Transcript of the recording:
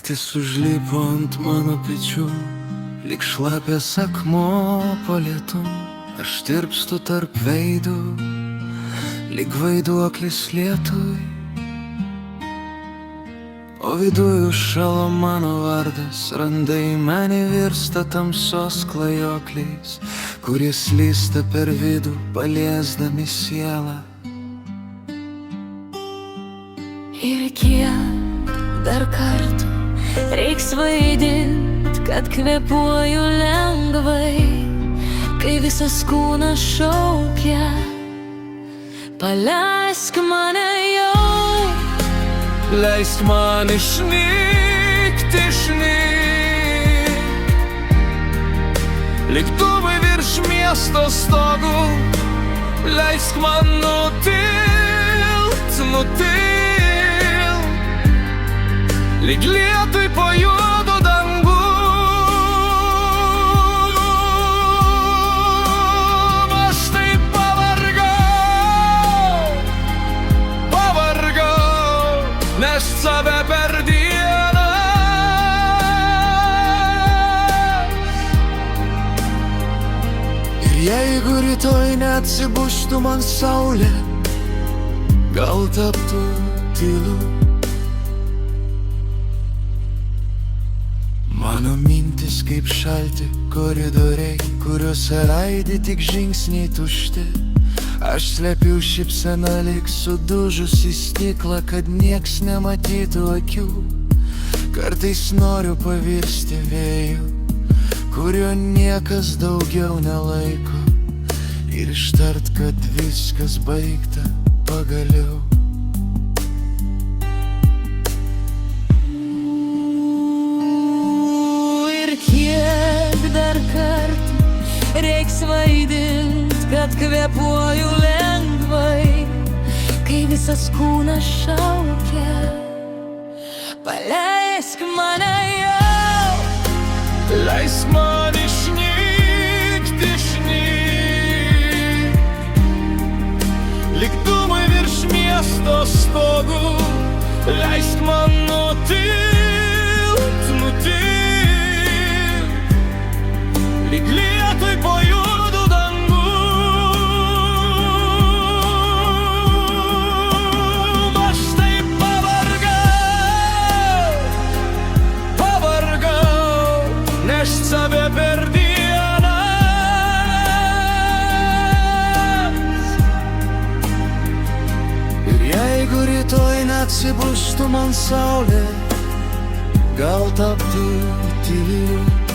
Naktis užlipo ant mano pečių, lyg šlapės akmuo po lietum. Aš tirpstu tarp veidų, lyg vaiduoklis lietui. O viduj užšalo mano vardas, randai mane virsta tamsos klajokliais, kurie slysta per vidų, paliesdami sielą. Ir kiek dar kartų reiks vaidint, kad kvėpuoju lengvai, kai visas kūnas šaukia, paleisk mane jau. Leisk man išnykt, lėktuvai virš miesto stogų. Leisk man nutilt, lyg lietui po juodu dangu. Aš taip pavargau, nešt save per dieną. Ir jeigu rytoj neatsibuštų man saulė, gal taptų tylu. Mano mintis kaip šalti koridoriai, kuriuose raidi tik žingsniai tušti. Aš slepiu šypseną lyg sudužusi stiklą, kad nieks nematytų akių. Kartais noriu pavirsti vėju, kurio niekas daugiau nelaiko, ir ištart, kad viskas baigta pagaliau. Kiek dar kartų reiks vaidint, kad kvėpuoju lengvai, kai visas kūnas šaukia, paleisk mane jau. Leisk man išnykt, lyg dūmai virš miesto stogų. Leisk man nutilt, lyg lietui po juodu dangu. Aš taip pavargau, nešt save per dieną. Ir jeigu rytoj neatsibuštų man saulė, gal taptų tylu.